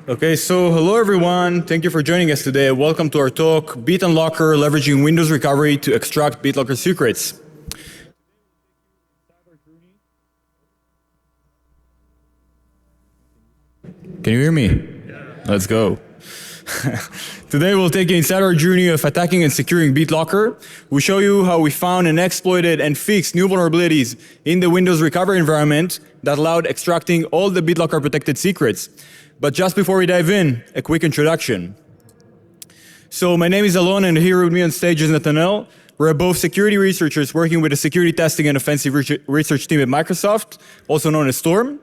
Okay, so hello everyone. Thank you for joining us today. Welcome to our talk, BitUnlocker, leveraging Windows recovery to extract BitLocker secrets. Can you hear me? Yeah. Let's go. Today we'll take you inside our journey of attacking and securing BitLocker. We'll show you how we found and exploited and fixed new vulnerabilities in the Windows recovery environment that allowed extracting all the BitLocker protected secrets. But just before we dive in, a quick introduction. So my name is Alon, and here with me on stage is Nathaniel. We're both security researchers working with the security testing and offensive research team at Microsoft, also known as Storm.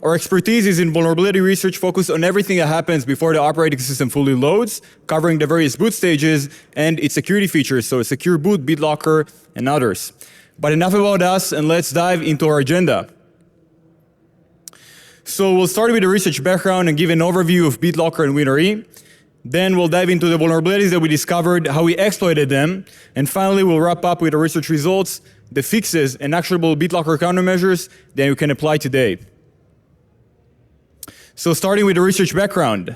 Our expertise is in vulnerability research focused on everything that happens before the operating system fully loads, covering the various boot stages and its security features, so secure boot, BitLocker, and others. But enough about us, and let's dive into our agenda. So we'll start with the research background and give an overview of BitLocker and WinRE. Then we'll dive into the vulnerabilities that we discovered, how we exploited them, and finally we'll wrap up with the research results, the fixes, and actionable BitLocker countermeasures that you can apply today. So starting with the research background.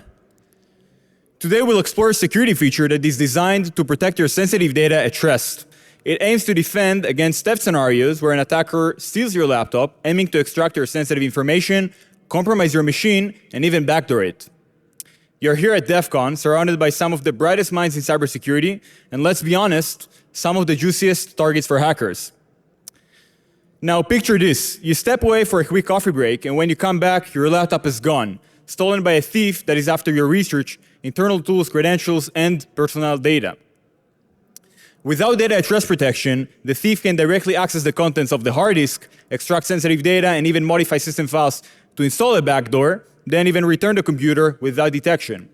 Today we'll explore a security feature that is designed to protect your sensitive data at rest. It aims to defend against theft scenarios where an attacker steals your laptop, aiming to extract your sensitive information, compromise your machine, and even backdoor it. You're here at DEF CON, surrounded by some of the brightest minds in cybersecurity, and let's be honest, some of the juiciest targets for hackers. Now picture this, you step away for a quick coffee break, and when you come back, your laptop is gone, stolen by a thief that is after your research, internal tools, credentials, and personal data. Without data at rest protection, the thief can directly access the contents of the hard disk, extract sensitive data, and even modify system files to install a backdoor, then even return the computer without detection.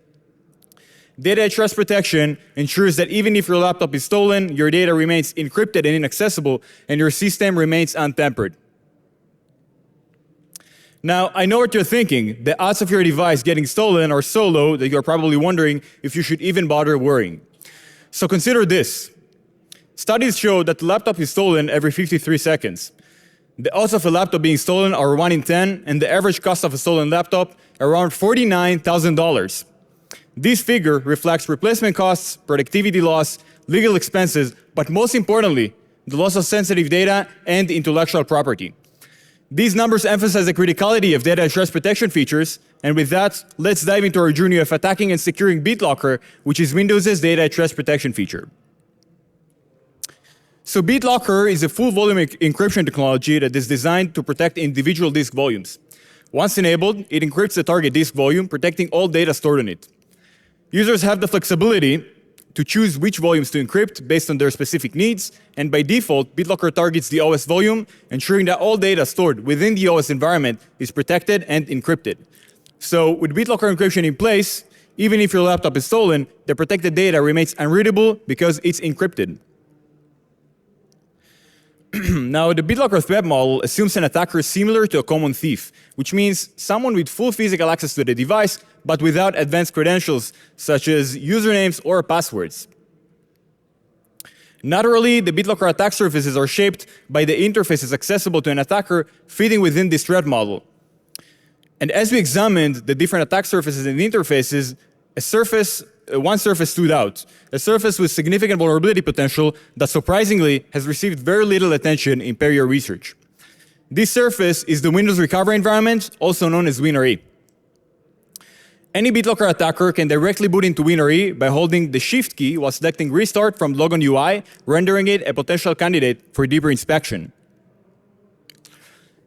Data at rest protection ensures that even if your laptop is stolen, your data remains encrypted and inaccessible, and your system remains untampered. Now, I know what you're thinking. The odds of your device getting stolen are so low that you're probably wondering if you should even bother worrying. So consider this. Studies show that the laptop is stolen every 53 seconds. The odds of a laptop being stolen are 1 in 10, and the average cost of a stolen laptop around $49,000. This figure reflects replacement costs, productivity loss, legal expenses, but most importantly, the loss of sensitive data and intellectual property. These numbers emphasize the criticality of data at rest protection features, and with that, let's dive into our journey of attacking and securing BitLocker, which is Windows' data at rest protection feature. So BitLocker is a full volume encryption technology that is designed to protect individual disk volumes. Once enabled, it encrypts the target disk volume, protecting all data stored on it. Users have the flexibility to choose which volumes to encrypt based on their specific needs, and by default, BitLocker targets the OS volume, ensuring that all data stored within the OS environment is protected and encrypted. So with BitLocker encryption in place, even if your laptop is stolen, the protected data remains unreadable because it's encrypted. Now, the BitLocker threat model assumes an attacker similar to a common thief, which means someone with full physical access to the device, but without advanced credentials, such as usernames or passwords. Naturally, the BitLocker attack surfaces are shaped by the interfaces accessible to an attacker fitting within this threat model. And as we examined the different attack surfaces and interfaces, one surface stood out, a surface with significant vulnerability potential that surprisingly has received very little attention in peer research. This surface is the Windows recovery environment, also known as WinRE. Any BitLocker attacker can directly boot into WinRE by holding the Shift key while selecting Restart from Logon UI, rendering it a potential candidate for deeper inspection.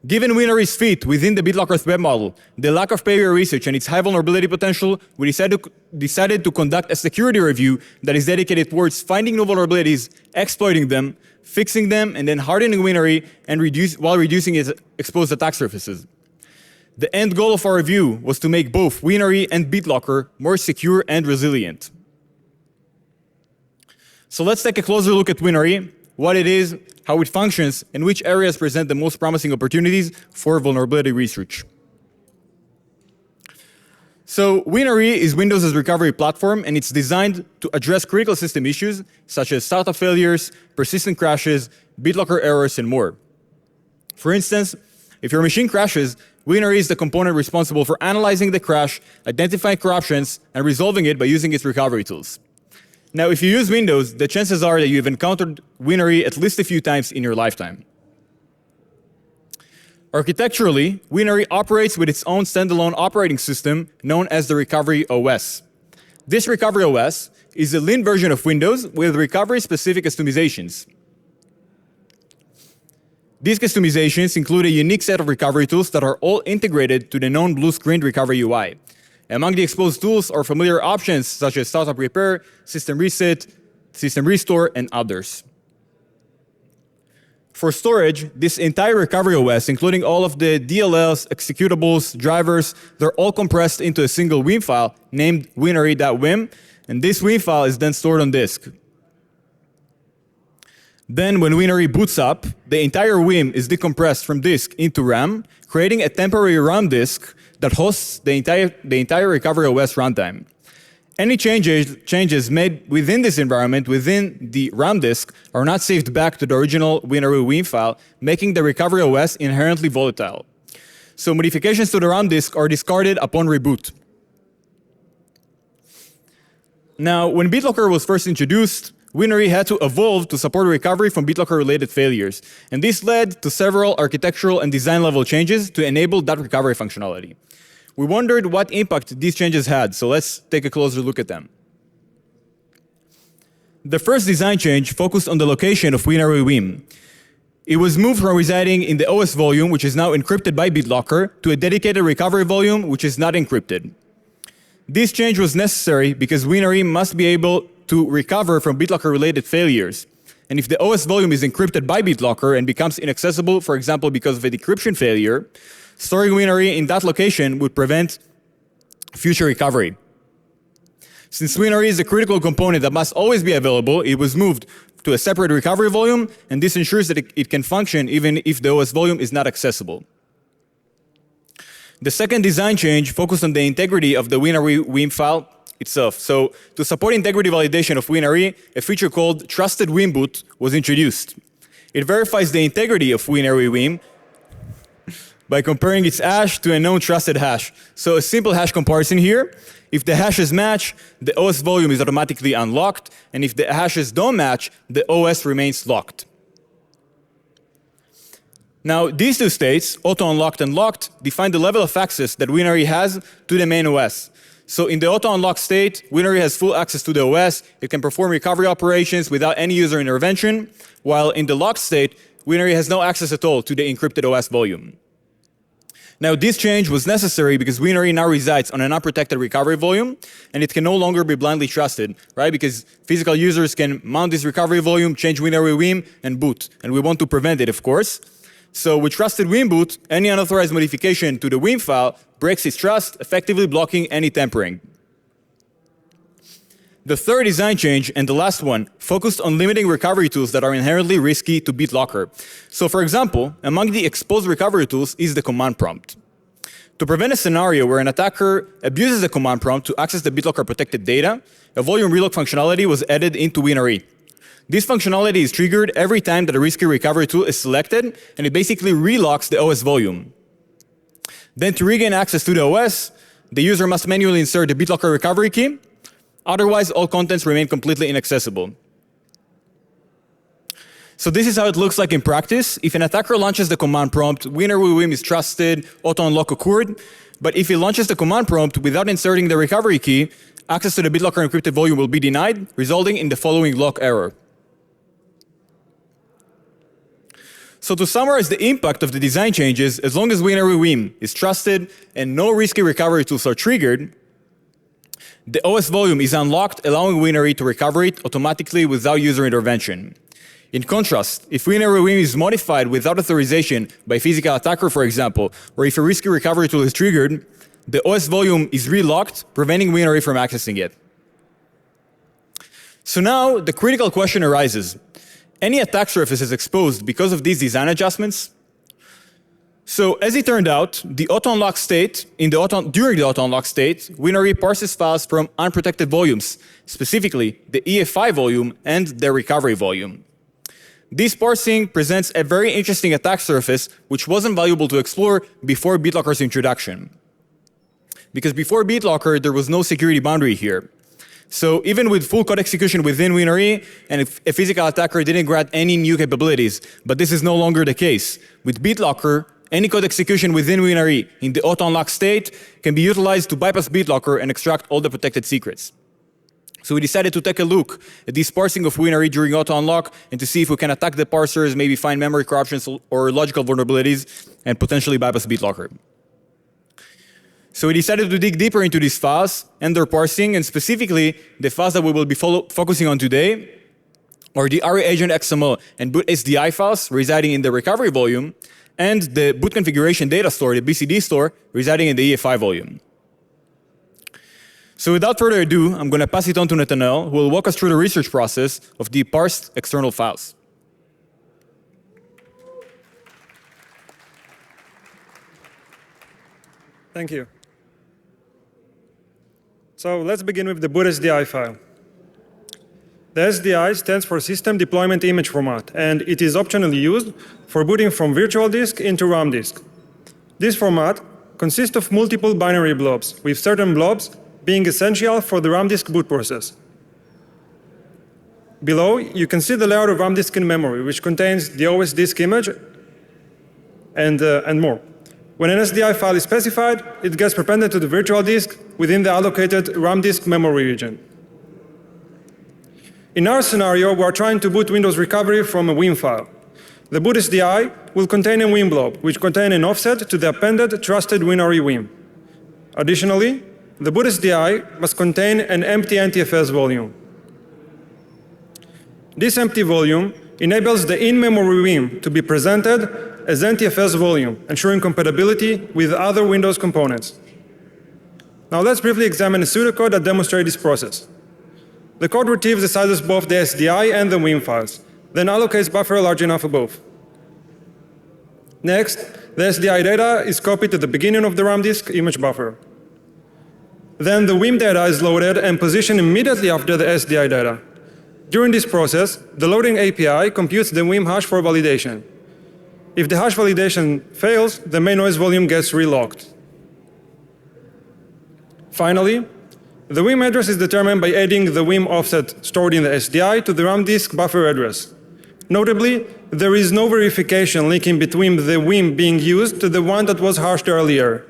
Given WinRE's fit within the BitLocker threat model, the lack of peer research, and its high vulnerability potential, we decided to conduct a security review that is dedicated towards finding new vulnerabilities, exploiting them, fixing them, and then hardening WinRE while reducing its exposed attack surfaces. The end goal of our review was to make both WinRE and BitLocker more secure and resilient. So let's take a closer look at WinRE, what it is, how it functions, and which areas present the most promising opportunities for vulnerability research. So WinRE is Windows' recovery platform, and it's designed to address critical system issues such as startup failures, persistent crashes, BitLocker errors, and more. For instance, if your machine crashes, WinRE is the component responsible for analyzing the crash, identifying corruptions, and resolving it by using its recovery tools. Now, if you use Windows, the chances are that you've encountered WinRE at least a few times in your lifetime. Architecturally, WinRE operates with its own standalone operating system known as the Recovery OS. This Recovery OS is a lean version of Windows with recovery-specific customizations. These customizations include a unique set of recovery tools that are all integrated to the known blue-screened recovery UI. Among the exposed tools are familiar options such as startup repair, system reset, system restore, and others. For storage, this entire recovery OS, including all of the DLLs, executables, drivers, they're all compressed into a single WIM file named winre.wim, and this WIM file is then stored on disk. Then when WinRE boots up, the entire WIM is decompressed from disk into RAM, creating a temporary RAM disk that hosts the entire recovery OS runtime. Any changes made within this environment, within the RAM disk, are not saved back to the original WinRE WIM file, making the recovery OS inherently volatile. So modifications to the RAM disk are discarded upon reboot. Now, when BitLocker was first introduced, WinRE had to evolve to support recovery from BitLocker-related failures, and this led to several architectural and design-level changes to enable that recovery functionality. We wondered what impact these changes had, so let's take a closer look at them. The first design change focused on the location of WinRE WIM. It was moved from residing in the OS volume, which is now encrypted by BitLocker, to a dedicated recovery volume, which is not encrypted. This change was necessary because WinRE must be able to recover from BitLocker-related failures. And if the OS volume is encrypted by BitLocker and becomes inaccessible, for example, because of a decryption failure, storing WinRE in that location would prevent future recovery. Since WinRE is a critical component that must always be available, it was moved to a separate recovery volume, and this ensures that it can function even if the OS volume is not accessible. The second design change focused on the integrity of the WinRE WIM file itself. So to support integrity validation of WinRE, a feature called Trusted WIM Boot was introduced. It verifies the integrity of WinRE WIM by comparing its hash to a known trusted hash. So a simple hash comparison here. If the hashes match, the OS volume is automatically unlocked, and if the hashes don't match, the OS remains locked. Now, these two states, auto-unlocked and locked, define the level of access that WinRE has to the main OS. So in the auto-unlocked state, WinRE has full access to the OS. It can perform recovery operations without any user intervention, while in the locked state, WinRE has no access at all to the encrypted OS volume. Now, this change was necessary because WinRE now resides on an unprotected recovery volume, and it can no longer be blindly trusted, right? Because physical users can mount this recovery volume, change WinRE WIM, and boot. And we want to prevent it, of course. So with Trusted WIM Boot, any unauthorized modification to the WIM file breaks its trust, effectively blocking any tampering. The third design change, and the last one, focused on limiting recovery tools that are inherently risky to BitLocker. So for example, among the exposed recovery tools is the command prompt. To prevent a scenario where an attacker abuses the command prompt to access the BitLocker protected data, a volume relock functionality was added into WinRE. This functionality is triggered every time that a risky recovery tool is selected, and it basically relocks the OS volume. Then to regain access to the OS, the user must manually insert the BitLocker recovery key. Otherwise, all contents remain completely inaccessible. So this is how it looks like in practice. If an attacker launches the command prompt, WinRE WIM is trusted, auto-unlock occurred. But if he launches the command prompt without inserting the recovery key, access to the BitLocker encrypted volume will be denied, resulting in the following lock error. So to summarize the impact of the design changes, as long as WinRE WIM is trusted and no risky recovery tools are triggered, the OS volume is unlocked, allowing WinRE to recover it automatically without user intervention. In contrast, if WinRE WIM is modified without authorization by a physical attacker, for example, or if a risky recovery tool is triggered, the OS volume is relocked, preventing WinRE from accessing it. So now the critical question arises. Any attack surface is exposed because of these design adjustments? So as it turned out, the auto-unlock state, during the auto-unlock state, WinRE parses files from unprotected volumes, specifically the EFI volume and the recovery volume. This parsing presents a very interesting attack surface which wasn't valuable to explore before BitLocker's introduction. Because before BitLocker, there was no security boundary here. So even with full code execution within WinRE, and if a physical attacker didn't grant any new capabilities, but this is no longer the case. With BitLocker, any code execution within WinRE in the auto-unlock state can be utilized to bypass BitLocker and extract all the protected secrets. So we decided to take a look at this parsing of WinRE during auto-unlock and to see if we can attack the parsers, maybe find memory corruptions or logical vulnerabilities, and potentially bypass BitLocker. So we decided to dig deeper into these files and their parsing, and specifically the files that we will be focusing on today are the RE agent XML and boot SDI files residing in the recovery volume, and the boot configuration data store, the BCD store, residing in the EFI volume. So without further ado, I'm going to pass it on to Nathaniel, who will walk us through the research process of the parsed external files. Thank you. So let's begin with the boot SDI file. The SDI stands for System Deployment Image Format, and it is optionally used for booting from virtual disk into RAM disk. This format consists of multiple binary blobs, with certain blobs being essential for the RAM disk boot process. Below, you can see the layout of RAM disk in memory, which contains the OS disk image and more. When an SDI file is specified, it gets appended to the virtual disk within the allocated RAM disk memory region. In our scenario, we are trying to boot Windows recovery from a WIM file. The boot SDI will contain a WIM blob, which contains an offset to the appended trusted WinRE WIM. Additionally, the boot SDI must contain an empty NTFS volume. This empty volume enables the in-memory WIM to be presented as NTFS volume, ensuring compatibility with other Windows components. Now let's briefly examine a pseudocode that demonstrates this process. The code retrieves the sizes of both the SDI and the WIM files, then allocates buffer large enough for both. Next, the SDI data is copied to the beginning of the RAM disk image buffer. Then the WIM data is loaded and positioned immediately after the SDI data. During this process, the loading API computes the WIM hash for validation. If the hash validation fails, the main noise volume gets relocked. Finally, the WIM address is determined by adding the WIM offset stored in the SDI to the RAM disk buffer address. Notably, there is no verification linking between the WIM being used to the one that was hashed earlier,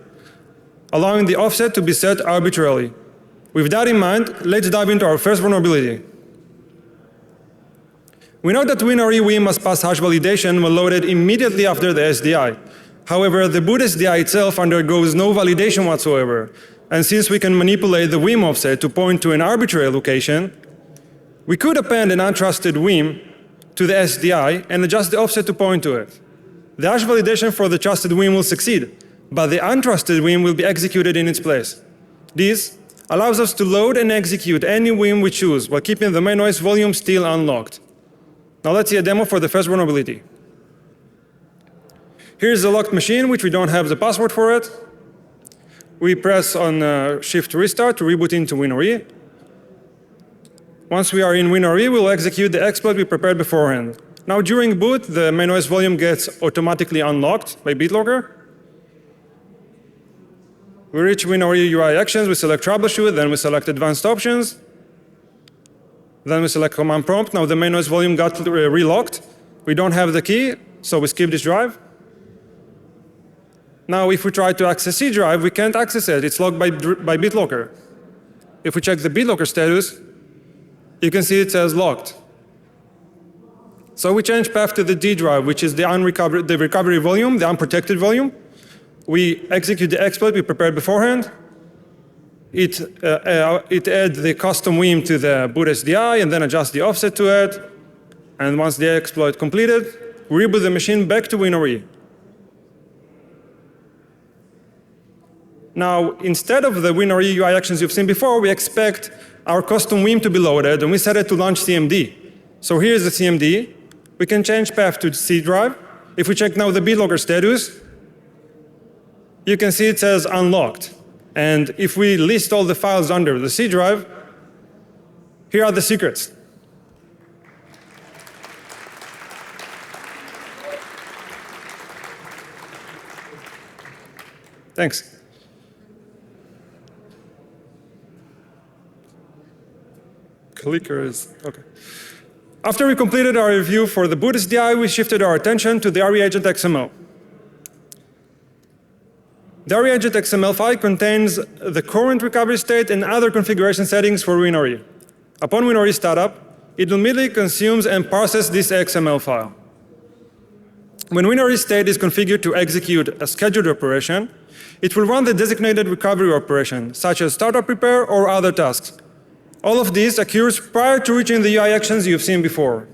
allowing the offset to be set arbitrarily. With that in mind, let's dive into our first vulnerability. We know that WinRE WIM must pass hash validation when loaded immediately after the SDI. However, the boot SDI itself undergoes no validation whatsoever. And since we can manipulate the WIM offset to point to an arbitrary location, we could append an untrusted WIM to the SDI and adjust the offset to point to it. The hash validation for the trusted WIM will succeed, but the untrusted WIM will be executed in its place. This allows us to load and execute any WIM we choose while keeping the main noise volume still unlocked. Now let's see a demo for the first vulnerability. Here's a locked machine, which we don't have the password for it. We press on Shift Restart to reboot into WinRE. Once we are in WinRE, we'll execute the exploit we prepared beforehand. Now during boot, the main OS volume gets automatically unlocked by BitLocker. We reach WinRE UI actions, we select troubleshoot, then we select advanced options. Then we select command prompt. Now the main OS volume got relocked. We don't have the key, so we skip this drive. Now if we try to access C drive, we can't access it. It's locked by BitLocker. If we check the BitLocker status, you can see it says locked. So we change path to the D drive, which is the recovery volume, the unprotected volume. We execute the exploit we prepared beforehand. It adds the custom WIM to the boot SDI and then adjusts the offset to it. And once the exploit completed, we reboot the machine back to WinRE. Now, instead of the WinRE UI actions you've seen before, we expect our custom WIM to be loaded, and we set it to launch CMD. So here's the CMD. We can change path to C drive. If we check now the BitLocker status, you can see it says unlocked. And if we list all the files under the C drive, here are the secrets. Thanks. Clickers, okay. After we completed our review for the boot SDI, we shifted our attention to the RE agent XML. The RE agent XML file contains the current recovery state and other configuration settings for WinRE. Upon WinRE startup, it immediately consumes and parses this XML file. When WinRE state is configured to execute a scheduled operation, it will run the designated recovery operation, such as startup repair or other tasks. All of this occurs prior to reaching the UI actions you've seen before.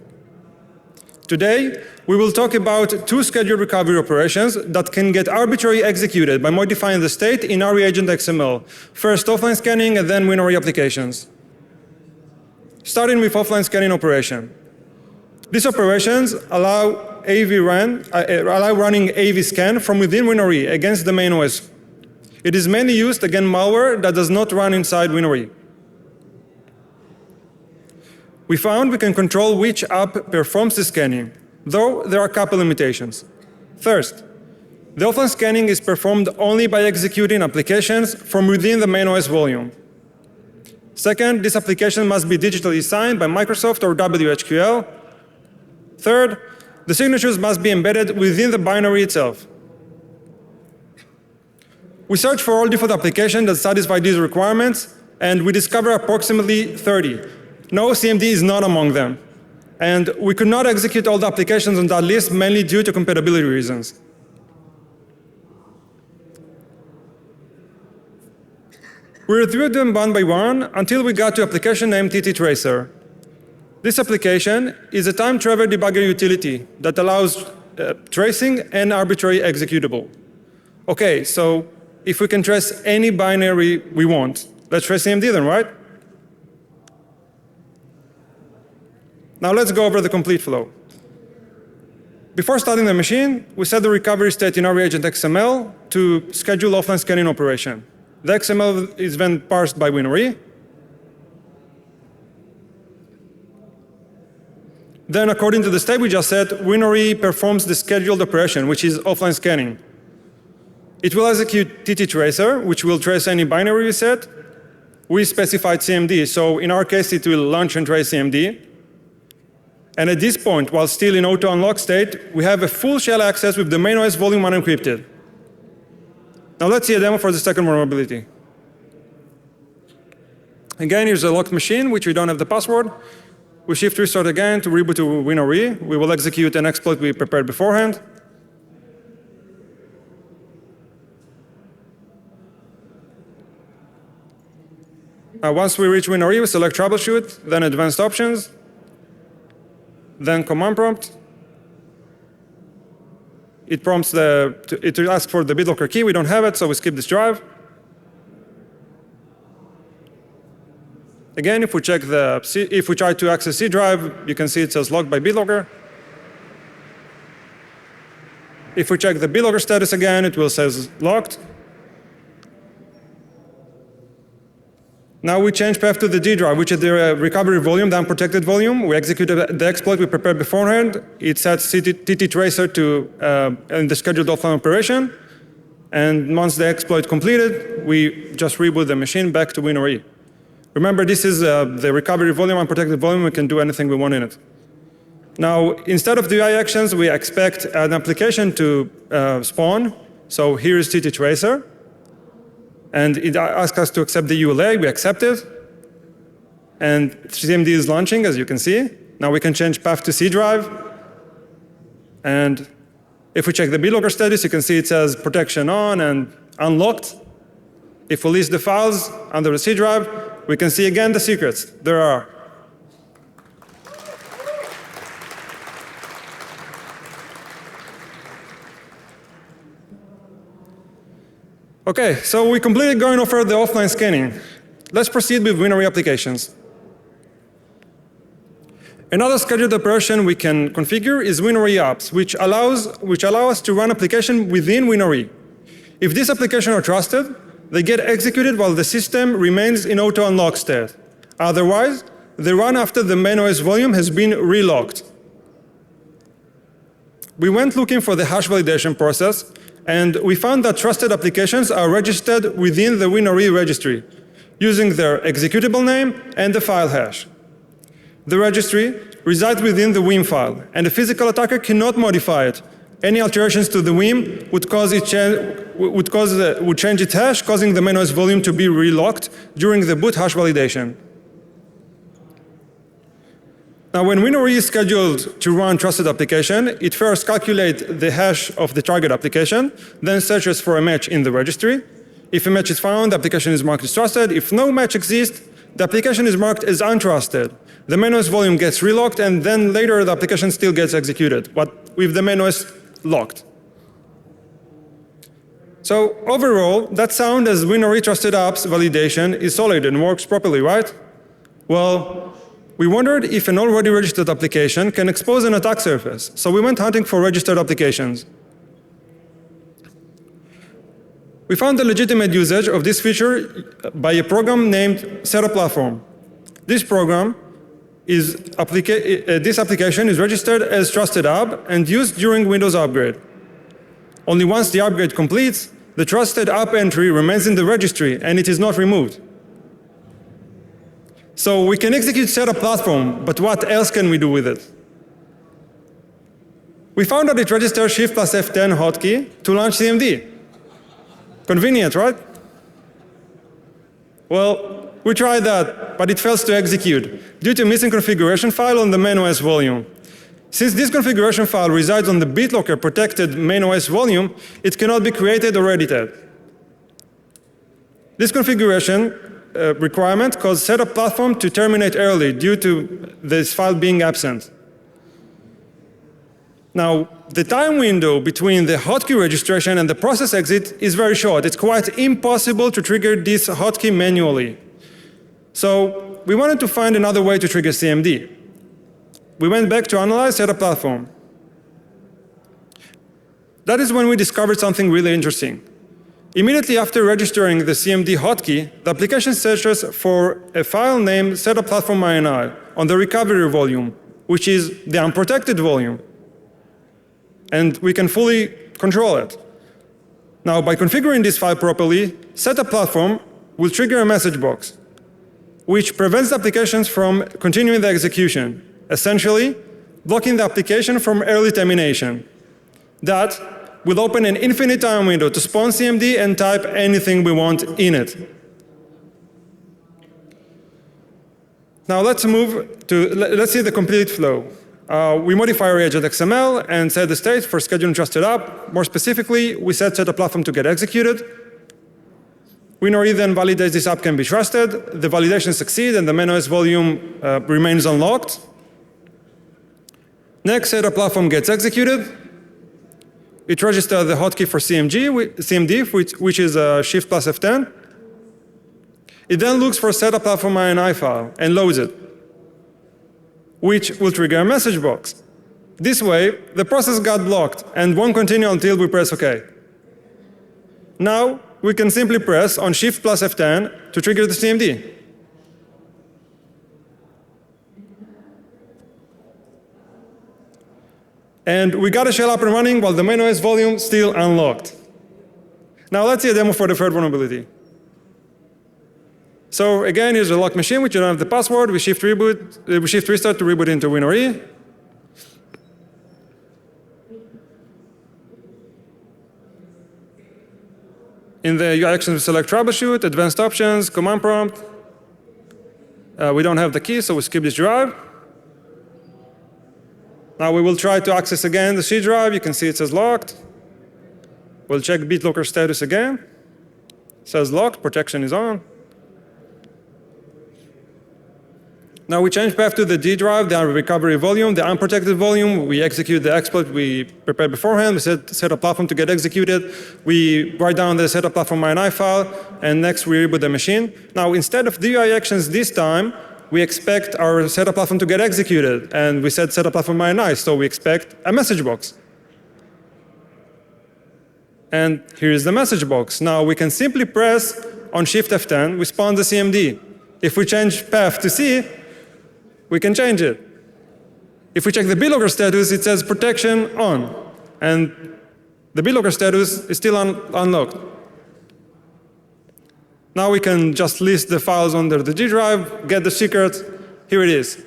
Today, we will talk about two scheduled recovery operations that can get arbitrarily executed by modifying the state in RE agent XML. First offline scanning and then WinRE applications. Starting with offline scanning operation. These operations allow running AV scan from within WinRE against the main OS. It is mainly used against malware that does not run inside WinRE. We found we can control which app performs the scanning, though there are a couple limitations. First, the offline scanning is performed only by executing applications from within the main OS volume. Second, this application must be digitally signed by Microsoft or WHQL. Third, the signatures must be embedded within the binary itself. We searched for all default applications that satisfy these requirements, and we discovered approximately 30. No, CMD is not among them. And we could not execute all the applications on that list, mainly due to compatibility reasons. We reviewed them one by one until we got to application named TTTracer. This application is a time travel debugger utility that allows tracing and arbitrary executable. Okay, so if we can trace any binary we want, let's trace CMD then, right? Now let's go over the complete flow. Before starting the machine, we set the recovery state in RE agent XML to schedule offline scanning operation. The XML is then parsed by WinRE. Then, according to the state we just set, WinRE performs the scheduled operation, which is offline scanning. It will execute TTTracer, which will trace any binary we set. We specified CMD, so in our case it will launch and trace CMD. And at this point, while still in auto unlock state, we have a full shell access with the main OS volume unencrypted. Now let's see a demo for the second vulnerability. Again, here's a locked machine, which we don't have the password. We shift restart again to reboot to WinRE. We will execute an exploit we prepared beforehand. Once we reach WinRE, we select troubleshoot, then advanced options, then command prompt. It prompts it will ask for the BitLocker key. We don't have it, so we skip this drive. Again, if we try to access C drive, you can see it says locked by BitLocker. If we check the BitLocker status again, it will say locked. Now we change path to the D drive, which is the recovery volume, the unprotected volume. We execute the exploit we prepared beforehand. It sets TTTracer to in the scheduled offline operation. And once the exploit completed, we just reboot the machine back to WinRE. Remember, this is the recovery volume, unprotected volume. We can do anything we want in it. Now, instead of the UI actions, we expect an application to spawn. So here is TTTracer. And it asks us to accept the ULA. We accept it. And CMD is launching, as you can see. Now we can change path to C drive. And if we check the BitLocker status, you can see it says protection on and unlocked. If we list the files under the C drive, we can see again the secrets. There are. Okay, so we completed going over the offline scanning. Let's proceed with WinRE applications. Another scheduled operation we can configure is WinRE apps, which allow us to run application within WinRE. If this application are trusted, they get executed while the system remains in auto unlock state. Otherwise, they run after the main OS volume has been relocked. We went looking for the hash validation process, And we found that trusted applications are registered within the WinRE registry using their executable name and the file hash. The registry resides within the Vim file, and the physical attacker cannot modify it. Any alterations to the Vim would change its hash, causing the main OS volume to be relocked during the boot hash validation. Now, when WinRE is scheduled to run trusted application, it first calculates the hash of the target application, then searches for a match in the registry. If a match is found, the application is marked as trusted. If no match exists, the application is marked as untrusted. The main OS volume gets relocked, and then later the application still gets executed, but with the main OS locked. So overall, that sound as WinRE trusted apps validation is solid and works properly, right? Well, we wondered if an already registered application can expose an attack surface, so we went hunting for registered applications. We found the legitimate usage of this feature by a program named Setup Platform. This application is registered as trusted app and used during Windows upgrade. Only once the upgrade completes, the trusted app entry remains in the registry and it is not removed. So we can execute Setup Platform, but what else can we do with it? We found that it registers Shift plus F10 hotkey to launch CMD. Convenient, right? Well, we tried that, but it fails to execute due to missing configuration file on the main OS volume. Since this configuration file resides on the BitLocker protected main OS volume, it cannot be created or edited. This configuration requirement caused Setup Platform to terminate early due to this file being absent. Now, the time window between the hotkey registration and the process exit is very short. It's quite impossible to trigger this hotkey manually. So we wanted to find another way to trigger CMD. We went back to analyze Setup Platform. That is when we discovered something really interesting. Immediately after registering the CMD hotkey, the application searches for a file named Setup Platform INI on the recovery volume, which is the unprotected volume. And we can fully control it. Now, by configuring this file properly, Setup Platform will trigger a message box, which prevents the applications from continuing the execution, essentially blocking the application from early termination. That will open an infinite time window to spawn CMD and type anything we want in it. Now let's see the complete flow. We modify our agent.xml and set the state for scheduling trusted app. More specifically, we set Setup Platform to get executed. WinRE then validates this app can be trusted. The validation succeeds and the main OS volume remains unlocked. Next, Setup Platform gets executed. It registers the hotkey for CMD, which is Shift plus F10. It then looks for Setup Platform INI file and loads it, which will trigger a message box. This way, the process got blocked and won't continue until we press OK. Now, we can simply press on Shift plus F10 to trigger the CMD. And we got a shell up and running while the main OS volume still unlocked. Now let's see a demo for the third vulnerability. So again, here's a locked machine which you don't have the password. We shift restart to reboot into WinRE. In the UI actions, we select troubleshoot, advanced options, command prompt. We don't have the key, so we skip this drive. Now we will try to access again the C drive. You can see it says locked. We'll check BitLocker status again. It says locked, protection is on. Now we change path to the D drive, the recovery volume, the unprotected volume. We execute the exploit we prepared beforehand. We set Setup Platform to get executed. We write down the Setup Platform INI file, and next we reboot the machine. Now instead of DUI actions this time, we expect our Setup Platform to get executed, and we set Setup Platform INI, so we expect a message box. And here is the message box. Now we can simply press on Shift F10, we spawn the CMD. If we change path to C, we can change it. If we check the BitLocker status, it says protection on. And the BitLocker status is still unlocked. Now we can just list the files under the G drive, get the secret. Here it is.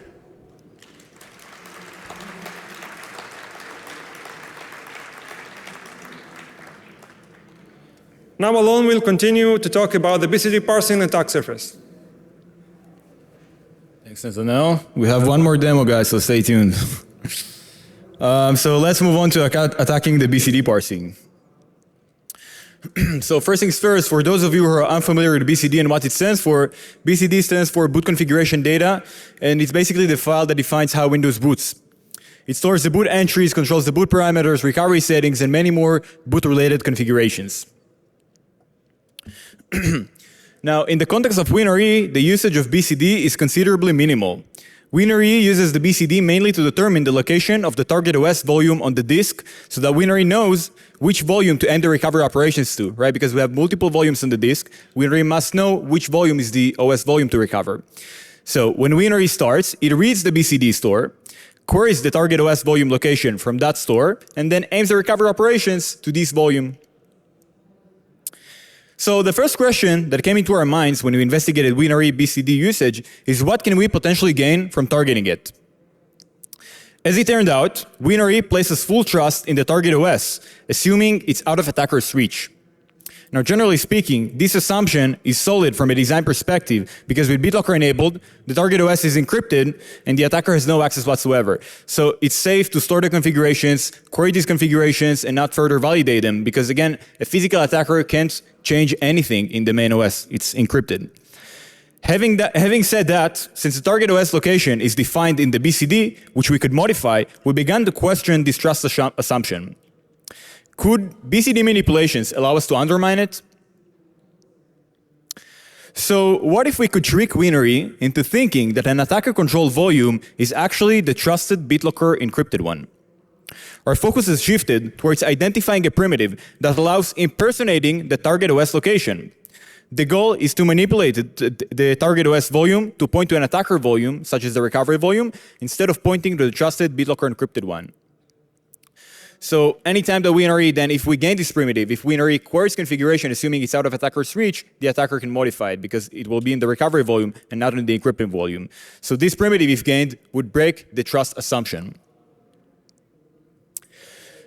Now Alon will continue to talk about the BCD parsing attack surface. Thanks, Nathaniel. We have one more demo, guys, so stay tuned. So let's move on to attacking the BCD parsing. So first things first, for those of you who are unfamiliar with BCD and what it stands for, BCD stands for boot configuration data, and it's basically the file that defines how Windows boots. It stores the boot entries, controls the boot parameters, recovery settings, and many more boot-related configurations. Now, in the context of WinRE, the usage of BCD is considerably minimal. WinRE uses the BCD mainly to determine the location of the target OS volume on the disk so that WinRE knows which volume to end the recovery operations to, right? Because we have multiple volumes on the disk, WinRE must know which volume is the OS volume to recover. So when WinRE starts, it reads the BCD store, queries the target OS volume location from that store, and then aims the recovery operations to this volume. So the first question that came into our minds when we investigated WinRE BCD usage is what can we potentially gain from targeting it? As it turned out, WinRE places full trust in the target OS, assuming it's out of attacker's reach. Now, generally speaking, this assumption is solid from a design perspective because with BitLocker enabled, the target OS is encrypted and the attacker has no access whatsoever. So it's safe to store the configurations, query these configurations, and not further validate them because, again, a physical attacker can't change anything in the main OS. It's encrypted. Having said that, since the target OS location is defined in the BCD, which we could modify, we began to question this trust assumption. Could BCD manipulations allow us to undermine it? So what if we could trick WinRE into thinking that an attacker-controlled volume is actually the trusted BitLocker encrypted one? Our focus has shifted towards identifying a primitive that allows impersonating the target OS location. The goal is to manipulate the target OS volume to point to an attacker volume, such as the recovery volume, instead of pointing to the trusted BitLocker encrypted one. So anytime that WinRE, then if we gain this primitive, if WinRE queries configuration assuming it's out of attacker's reach, the attacker can modify it because it will be in the recovery volume and not in the encrypted volume. So this primitive, if gained, would break the trust assumption.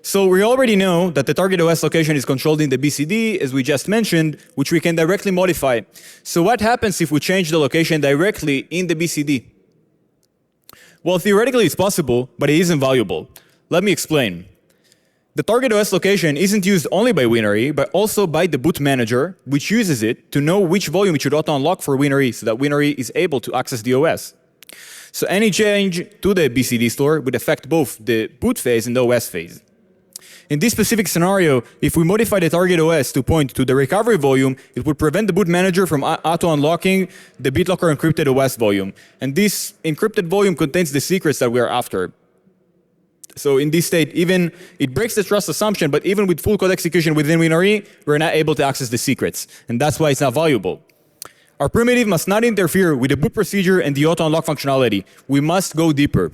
So we already know that the target OS location is controlled in the BCD, as we just mentioned, which we can directly modify. So what happens if we change the location directly in the BCD? Well, theoretically it's possible, but it isn't valuable. Let me explain. The target OS location isn't used only by WinRE, but also by the boot manager, which uses it to know which volume it should auto-unlock for WinRE so that WinRE is able to access the OS. So any change to the BCD store would affect both the boot phase and the OS phase. In this specific scenario, if we modify the target OS to point to the recovery volume, it would prevent the boot manager from auto-unlocking the BitLocker encrypted OS volume. And this encrypted volume contains the secrets that we are after. So in this state, even it breaks the trust assumption, but even with full code execution within WinRE, we're not able to access the secrets. And that's why it's not valuable. Our primitive must not interfere with the boot procedure and the auto-unlock functionality. We must go deeper.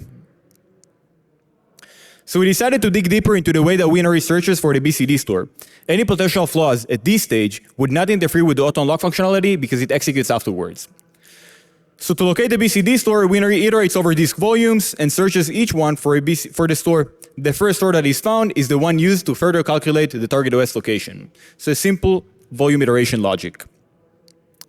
So we decided to dig deeper into the way that WinRE searches for the BCD store. Any potential flaws at this stage would not interfere with the auto-unlock functionality because it executes afterwards. So to locate the BCD store, WinRE iterates over disk volumes and searches each one for the store. The first store that is found is the one used to further calculate the target OS location. So a simple volume iteration logic.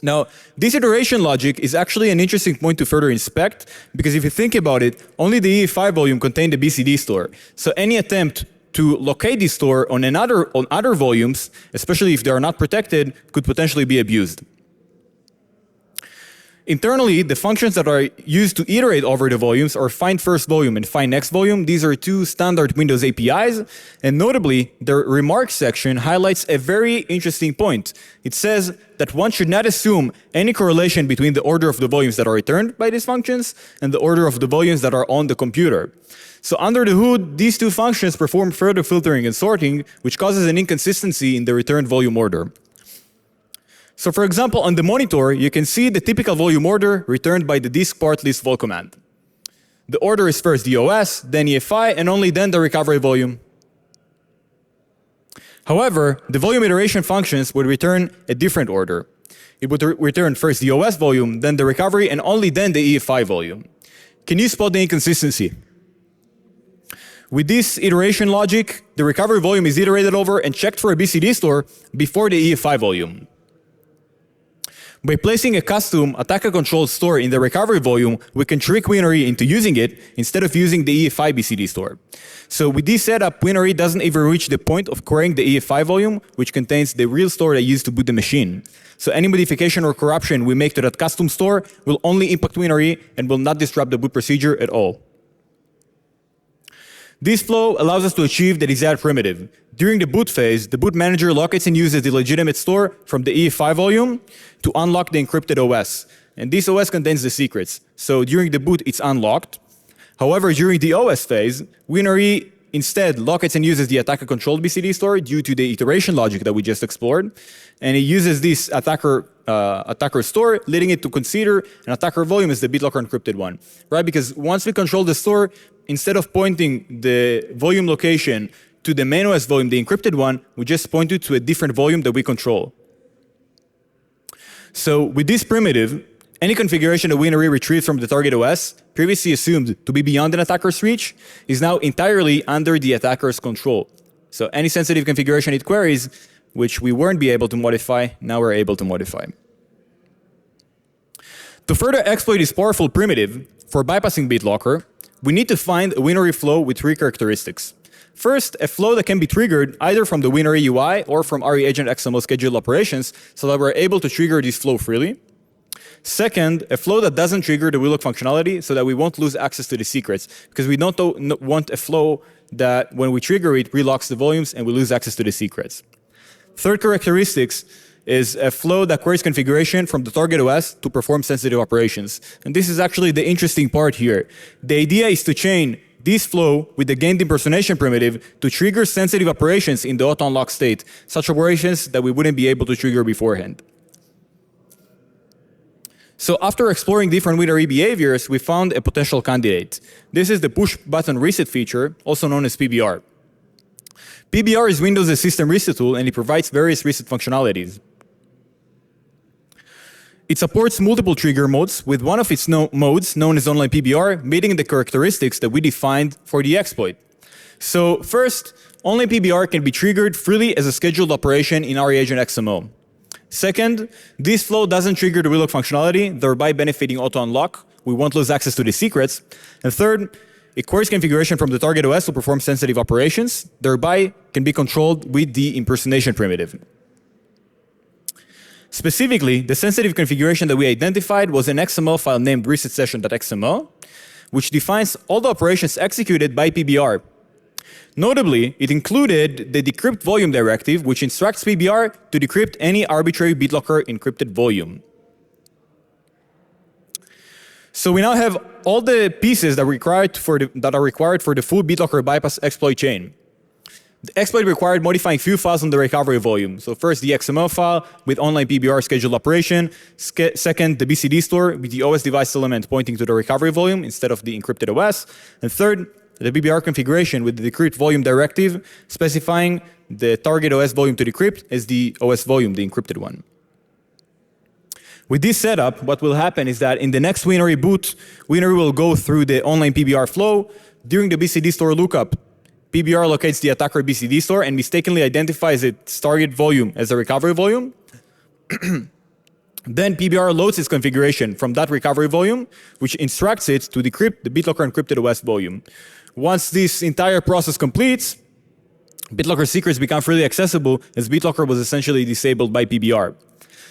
Now, this iteration logic is actually an interesting point to further inspect because if you think about it, only the EE5 volume contained the BCD store. So any attempt to locate this store on other volumes, especially if they are not protected, could potentially be abused. Internally, the functions that are used to iterate over the volumes are find first volume and find next volume. These are two standard Windows APIs, and notably, the remarks section highlights a very interesting point. It says that one should not assume any correlation between the order of the volumes that are returned by these functions and the order of the volumes that are on the computer. So under the hood, these two functions perform further filtering and sorting, which causes an inconsistency in the returned volume order. So for example, on the monitor, you can see the typical volume order returned by the disk part list vol command. The order is first the OS, then EFI, and only then the recovery volume. However, the volume iteration functions would return a different order. It would return first the OS volume, then the recovery, and only then the EFI volume. Can you spot the inconsistency? With this iteration logic, the recovery volume is iterated over and checked for a BCD store before the EFI volume. By placing a custom attacker-controlled store in the recovery volume, we can trick WinRE into using it instead of using the EFI BCD store. So with this setup, WinRE doesn't even reach the point of querying the EFI volume, which contains the real store that used to boot the machine. So any modification or corruption we make to that custom store will only impact WinRE and will not disrupt the boot procedure at all. This flow allows us to achieve the desired primitive. During the boot phase, the boot manager locates and uses the legitimate store from the EFI volume to unlock the encrypted OS. And this OS contains the secrets. So during the boot, it's unlocked. However, during the OS phase, WinRE instead locates and uses the attacker-controlled BCD store due to the iteration logic that we just explored. And it uses this attacker store, leading it to consider an attacker volume as the BitLocker encrypted one, right? Because once we control the store, instead of pointing the volume location to the main OS volume, the encrypted one, we just point it to a different volume that we control. So with this primitive, any configuration that WinRE retrieves from the target OS, previously assumed to be beyond an attacker's reach, is now entirely under the attacker's control. So any sensitive configuration it queries, which we weren't be able to modify, now we're able to modify. To further exploit this powerful primitive, for bypassing BitLocker, we need to find a WinRE flow with three characteristics. First, a flow that can be triggered either from the WinRE UI or from RE agent XML scheduled operations so that we're able to trigger this flow freely. Second, a flow that doesn't trigger the WinLock functionality so that we won't lose access to the secrets, because we don't want a flow that when we trigger it relocks the volumes and we lose access to the secrets. Third characteristics is a flow that queries configuration from the target OS to perform sensitive operations. And this is actually the interesting part here. The idea is to chain this flow with the gained impersonation primitive to trigger sensitive operations in the auto-unlock state, such operations that we wouldn't be able to trigger beforehand. So after exploring different WinRE behaviors, we found a potential candidate. This is the push button reset feature, also known as PBR. PBR is Windows' system reset tool, and it provides various reset functionalities. It supports multiple trigger modes, with one of its modes, known as online PBR, meeting the characteristics that we defined for the exploit. So first, online PBR can be triggered freely as a scheduled operation in RE agent XML. Second, this flow doesn't trigger the WinLock functionality, thereby benefiting auto-unlock. We won't lose access to the secrets. And third, it queries configuration from the target OS to perform sensitive operations, thereby can be controlled with the impersonation primitive. Specifically, the sensitive configuration that we identified was an XML file named reset_session.xml, which defines all the operations executed by PBR. Notably, it included the decrypt volume directive, which instructs PBR to decrypt any arbitrary BitLocker encrypted volume. So we now have all the pieces that are required for the full BitLocker bypass exploit chain. The exploit required modifying few files on the recovery volume. So first, the XML file with online PBR scheduled operation. Second, the BCD store with the OS device element pointing to the recovery volume instead of the encrypted OS. And third, the PBR configuration with the decrypt volume directive specifying the target OS volume to decrypt as the OS volume, the encrypted one. With this setup, what will happen is that in the next WinRE boot, WinRE will go through the online PBR flow. During the BCD store lookup, PBR locates the attacker BCD store and mistakenly identifies its target volume as a recovery volume. Then PBR loads its configuration from that recovery volume, which instructs it to decrypt the BitLocker encrypted OS volume. Once this entire process completes, BitLocker secrets become freely accessible as BitLocker was essentially disabled by PBR.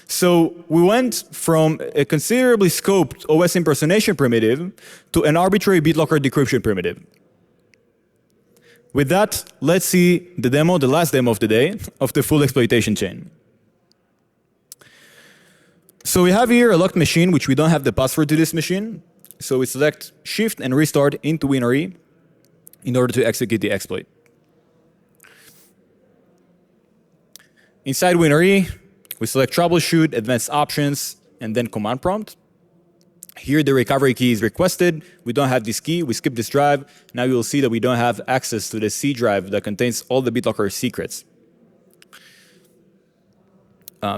So we went from a considerably scoped OS impersonation primitive to an arbitrary BitLocker decryption primitive. With that, let's see the demo, the last demo of the day, of the full exploitation chain. So we have here a locked machine, which we don't have the password to this machine. So we select Shift and Restart into WinRE in order to execute the exploit. Inside WinRE, we select Troubleshoot, Advanced Options, and then Command Prompt. Here the recovery key is requested. We don't have this key. We skip this drive. Now you will see that we don't have access to the C drive that contains all the BitLocker secrets.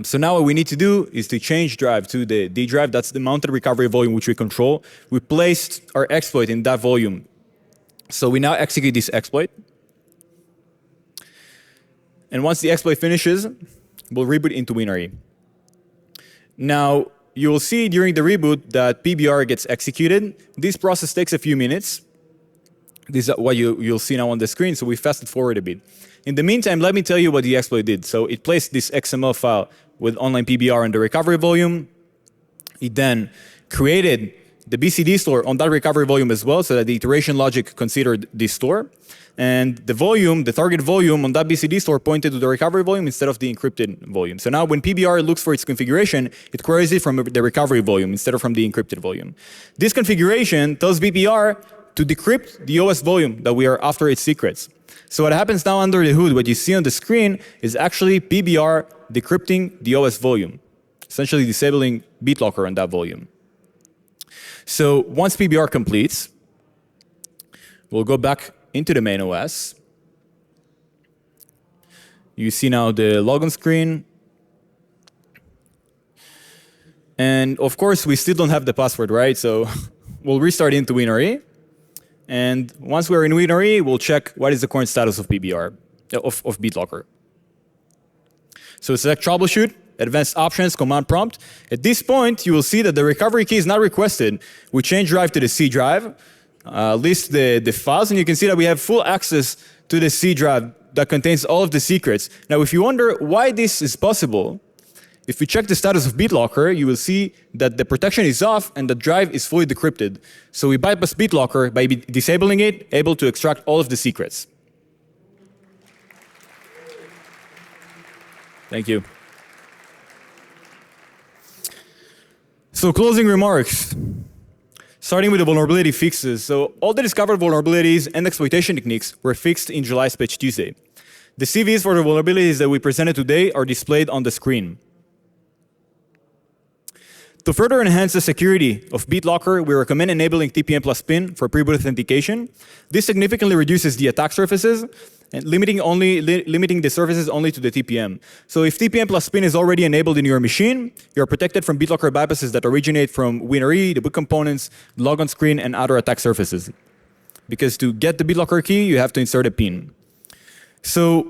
So now what we need to do is to change drive to the D drive. That's the mounted recovery volume which we control. We placed our exploit in that volume. So we now execute this exploit. And once the exploit finishes, we'll reboot into WinRE. Now, you will see during the reboot that PBR gets executed. This process takes a few minutes. This is what you'll see now on the screen, so we fast forward a bit. In the meantime, let me tell you what the exploit did. So it placed this XML file with online PBR in the recovery volume. It then created the BCD store on that recovery volume as well, so that the iteration logic considered this store. And the volume, the target volume on that BCD store pointed to the recovery volume instead of the encrypted volume. So now when PBR looks for its configuration, it queries it from the recovery volume instead of from the encrypted volume. This configuration tells BPR to decrypt the OS volume that we are after its secrets. So what happens now under the hood, what you see on the screen is actually PBR decrypting the OS volume, essentially disabling BitLocker on that volume. So once PBR completes, we'll go back into the main OS. You see now the login screen. And of course, we still don't have the password, right? So we'll restart into WinRE. And once we're in WinRE, we'll check what is the current status of PBR, of BitLocker. So select troubleshoot, advanced options, command prompt. At this point, you will see that the recovery key is not requested. We change drive to the C drive, list the files, and you can see that we have full access to the C drive that contains all of the secrets. Now, if you wonder why this is possible, if we check the status of BitLocker, you will see that the protection is off and the drive is fully decrypted. So we bypass BitLocker by disabling it, able to extract all of the secrets. Thank you. So closing remarks. Starting with the vulnerability fixes. So all the discovered vulnerabilities and exploitation techniques were fixed in July's Patch Tuesday. The CVs for the vulnerabilities that we presented today are displayed on the screen. To further enhance the security of BitLocker, we recommend enabling TPM plus PIN for pre-boot authentication. This significantly reduces the attack surfaces and limiting the surfaces only to the TPM. So if TPM plus PIN is already enabled in your machine, you're protected from BitLocker bypasses that originate from WinRE, the boot components, logon screen, and other attack surfaces. Because to get the BitLocker key, you have to insert a PIN. So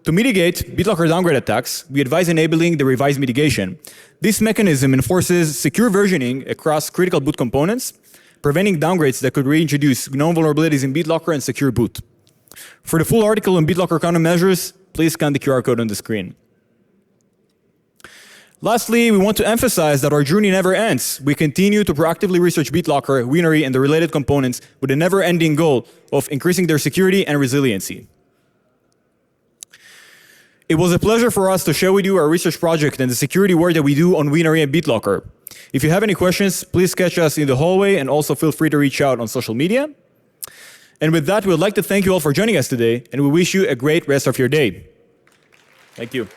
to mitigate BitLocker downgrade attacks, we advise enabling the revised mitigation. This mechanism enforces secure versioning across critical boot components, preventing downgrades that could reintroduce known vulnerabilities in BitLocker and secure boot. For the full article on BitLocker countermeasures, please scan the QR code on the screen. Lastly, we want to emphasize that our journey never ends. We continue to proactively research BitLocker, WinRE, and the related components with a never-ending goal of increasing their security and resiliency. It was a pleasure for us to share with you our research project and the security work that we do on WinRE and BitLocker. If you have any questions, please catch us in the hallway and also feel free to reach out on social media. And with that, we would like to thank you all for joining us today, and we wish you a great rest of your day. Thank you.